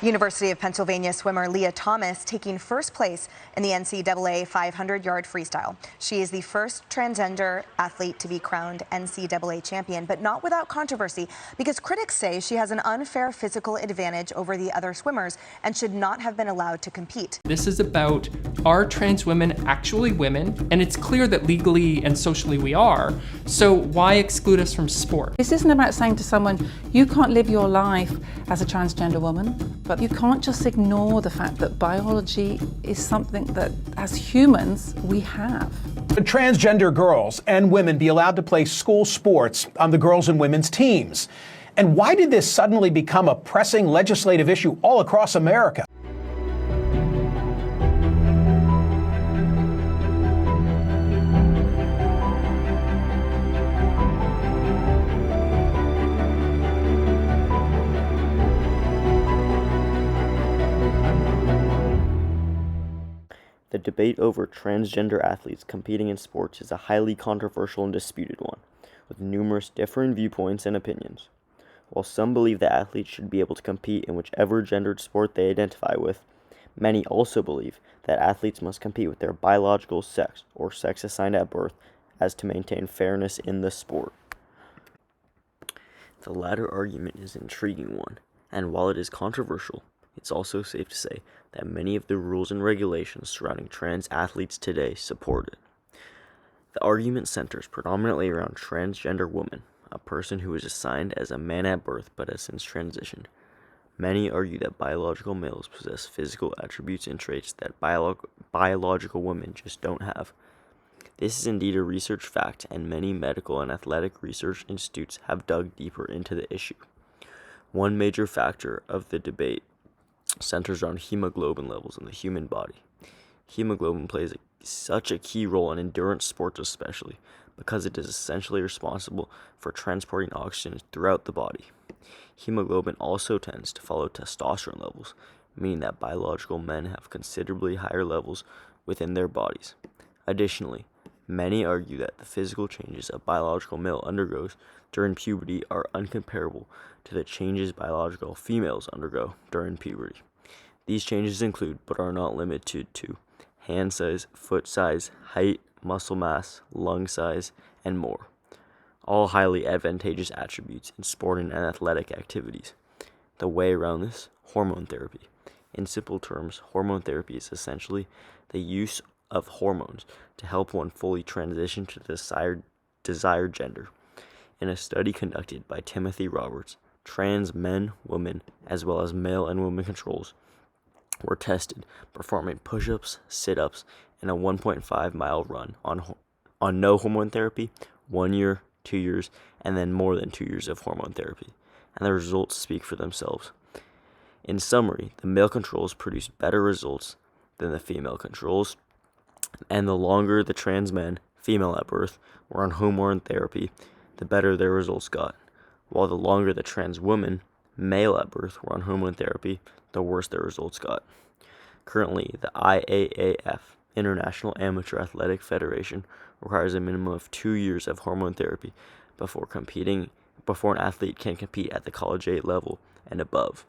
University of Pennsylvania swimmer Leah Thomas taking first place in the NCAA 500-yard freestyle. She is the first transgender athlete to be crowned NCAA champion, but not without controversy because critics say she has an unfair physical advantage over the other swimmers and should not have been allowed to compete. This is about, are trans women actually women? And it's clear that legally and socially we are, so why exclude us from sport? This isn't about saying to someone, you can't live your life as a transgender woman, but you can't just ignore the fact that biology is something that, as humans, we have. Transgender girls and women be allowed to play school sports on the girls' and women's teams? And why did this suddenly become a pressing legislative issue all across America? The debate over transgender athletes competing in sports is a highly controversial and disputed one, with numerous differing viewpoints and opinions. While some believe that athletes should be able to compete in whichever gendered sport they identify with, many also believe that athletes must compete with their biological sex or sex assigned at birth as to maintain fairness in the sport. The latter argument is an intriguing one, and while it is controversial, it's also safe to say that many of the rules and regulations surrounding trans athletes today support it. The argument centers predominantly around transgender woman, a person who is assigned as a man at birth but has since transitioned. Many argue that biological males possess physical attributes and traits that biological women just don't have. This is indeed a research fact, and many medical and athletic research institutes have dug deeper into the issue. One major factor of the debate centers around hemoglobin levels in the human body. Hemoglobin plays such a key role in endurance sports especially, because it is essentially responsible for transporting oxygen throughout the body. Hemoglobin also tends to follow testosterone levels, meaning that biological men have considerably higher levels within their bodies. Additionally, many argue that the physical changes a biological male undergoes during puberty are uncomparable to the changes biological females undergo during puberty. These changes include, but are not limited to, hand size, foot size, height, muscle mass, lung size, and more. All highly advantageous attributes in sporting and athletic activities. The way around this, hormone therapy. In simple terms, hormone therapy is essentially the use of hormones to help one fully transition to the desired gender. In a study conducted by Timothy Roberts, trans men, women, as well as male and women controls were tested performing push-ups, sit-ups, and a 1.5-mile run on no hormone therapy, 1 year, 2 years, and then more than 2 years of hormone therapy, and the results speak for themselves. In summary, the male controls produced better results than the female controls, and the longer the trans men, female at birth, were on hormone therapy, the better their results got, while the longer the trans women, male at birth, were on hormone therapy, the worse their results got. Currently, the IAAF, International Amateur Athletic Federation, requires a minimum of 2 years of hormone therapy before an athlete can compete at the college age level and above.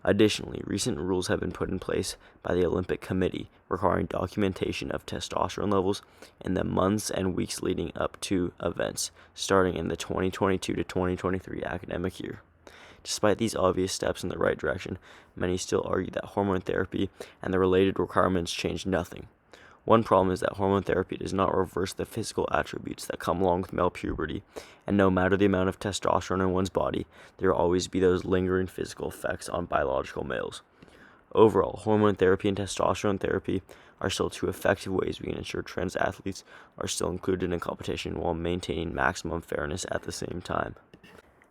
Additionally, recent rules have been put in place by the Olympic Committee requiring documentation of testosterone levels in the months and weeks leading up to events starting in the 2022 to 2023 academic year. Despite these obvious steps in the right direction, many still argue that hormone therapy and the related requirements change nothing. One problem is that hormone therapy does not reverse the physical attributes that come along with male puberty, and no matter the amount of testosterone in one's body, there will always be those lingering physical effects on biological males. Overall, hormone therapy and testosterone therapy are still two effective ways we can ensure trans athletes are still included in competition while maintaining maximum fairness at the same time.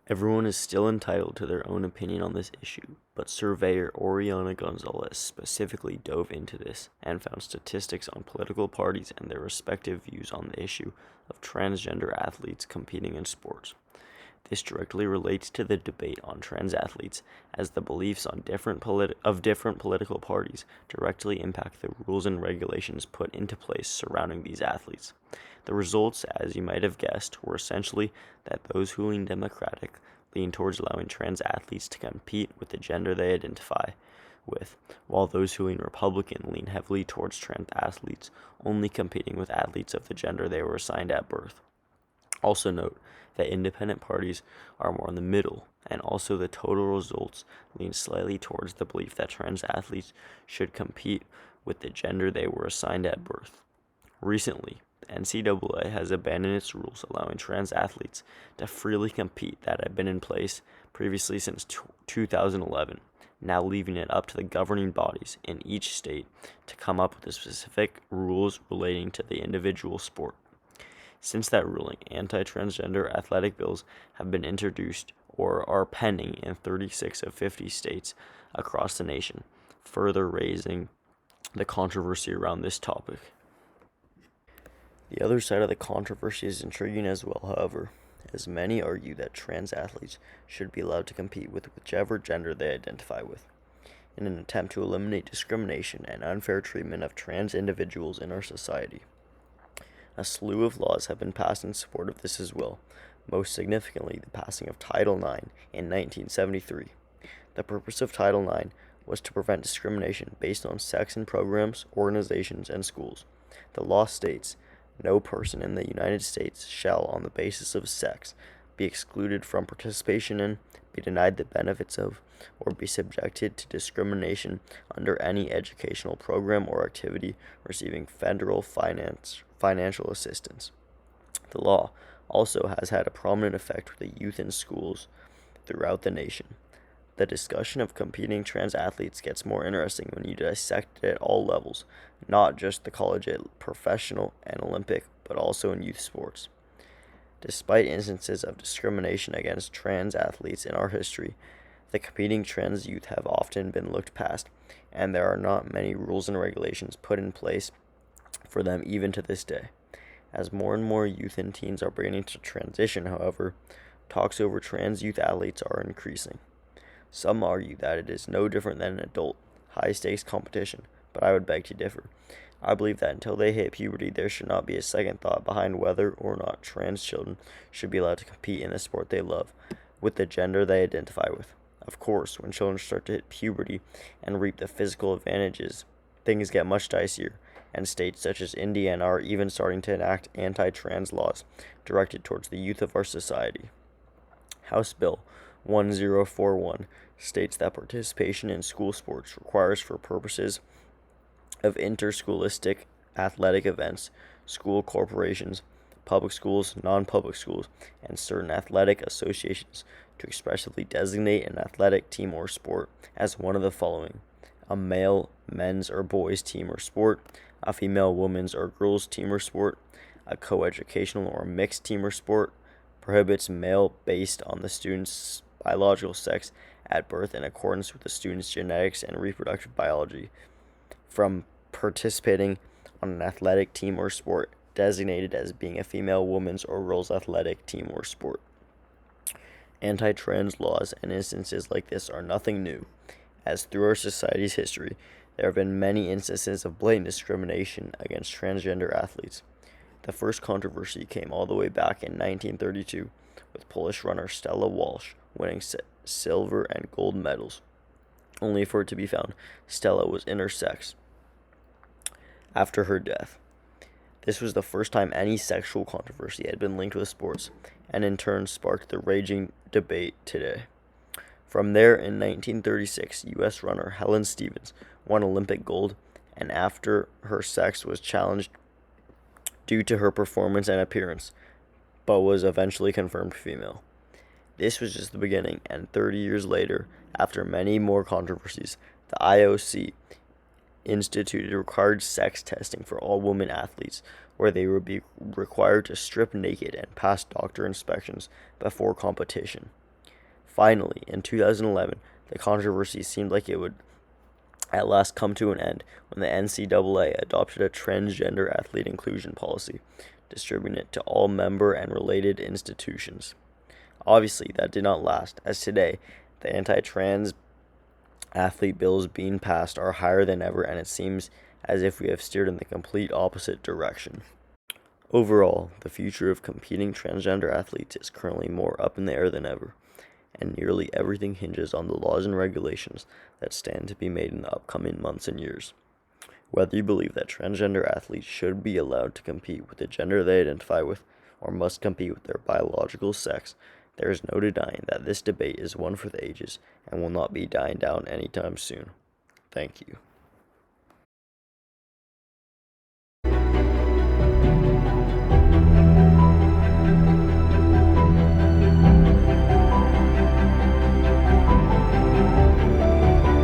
Everyone is still entitled to their own opinion on this issue, but surveyor Oriana Gonzalez specifically dove into this and found statistics on political parties and their respective views on the issue of transgender athletes competing in sports. This directly relates to the debate on trans athletes, as the beliefs on different political parties directly impact the rules and regulations put into place surrounding these athletes. The results, as you might have guessed, were essentially that those who lean Democratic lean towards allowing trans athletes to compete with the gender they identify, with, while those who lean Republican lean heavily towards trans athletes only competing with athletes of the gender they were assigned at birth. Also note that independent parties are more in the middle, and also the total results lean slightly towards the belief that trans athletes should compete with the gender they were assigned at birth. Recently, the NCAA has abandoned its rules allowing trans athletes to freely compete that had been in place previously since 2011, now leaving it up to the governing bodies in each state to come up with the specific rules relating to the individual sport. Since that ruling, anti-transgender athletic bills have been introduced or are pending in 36 of 50 states across the nation, further raising the controversy around this topic. The other side of the controversy is intriguing as well, however, as many argue that trans athletes should be allowed to compete with whichever gender they identify with, in an attempt to eliminate discrimination and unfair treatment of trans individuals in our society. A slew of laws have been passed in support of this as well, most significantly the passing of Title IX in 1973. The purpose of Title IX was to prevent discrimination based on sex in programs, organizations, and schools. The law states, "No person in the United States shall, on the basis of sex, be excluded from participation in, be denied the benefits of, or be subjected to discrimination under any educational program or activity receiving federal financial assistance." The law also has had a prominent effect with the youth in schools throughout the nation. The discussion of competing trans athletes gets more interesting when you dissect it at all levels, not just the collegiate, professional, and Olympic, but also in youth sports. Despite instances of discrimination against trans athletes in our history, the competing trans youth have often been looked past, and there are not many rules and regulations put in place for them even to this day. As more and more youth and teens are beginning to transition, however, talks over trans youth athletes are increasing. Some argue that it is no different than an adult, high-stakes competition, but I would beg to differ. I believe that until they hit puberty, there should not be a second thought behind whether or not trans children should be allowed to compete in the sport they love, with the gender they identify with. Of course, when children start to hit puberty and reap the physical advantages, things get much dicier, and states such as Indiana are even starting to enact anti-trans laws directed towards the youth of our society. House Bill 1041 states that participation in school sports requires, for purposes of interscholastic athletic events, school corporations, public schools, non-public schools, and certain athletic associations to expressly designate an athletic team or sport as one of the following: a male, men's, or boys' team or sport, a female, women's, or girls' team or sport, a coeducational or mixed team or sport, prohibits male based on the student's biological sex at birth in accordance with the student's genetics and reproductive biology from participating on an athletic team or sport designated as being a female, women's, or girls' athletic team or sport. Anti-trans laws and instances like this are nothing new, as through our society's history, there have been many instances of blatant discrimination against transgender athletes. The first controversy came all the way back in 1932, with Polish runner Stella Walsh winning silver and gold medals, only for it to be found Stella was intersex after her death. This was the first time any sexual controversy had been linked with sports, and in turn sparked the raging debate today. From there, in 1936, U.S. runner Helen Stevens won Olympic gold, and after her sex was challenged due to her performance and appearance, but was eventually confirmed female. This was just the beginning, and 30 years later, after many more controversies, the IOC instituted required sex testing for all women athletes, where they would be required to strip naked and pass doctor inspections before competition. Finally, in 2011, the controversy seemed like it would at last come to an end when the NCAA adopted a transgender athlete inclusion policy, distributing it to all member and related institutions. Obviously, that did not last, as today, the anti-trans athlete bills being passed are higher than ever, and it seems as if we have steered in the complete opposite direction. Overall, the future of competing transgender athletes is currently more up in the air than ever, and nearly everything hinges on the laws and regulations that stand to be made in the upcoming months and years. Whether you believe that transgender athletes should be allowed to compete with the gender they identify with or must compete with their biological sex, there is no denying that this debate is one for the ages and will not be dying down anytime soon. Thank you.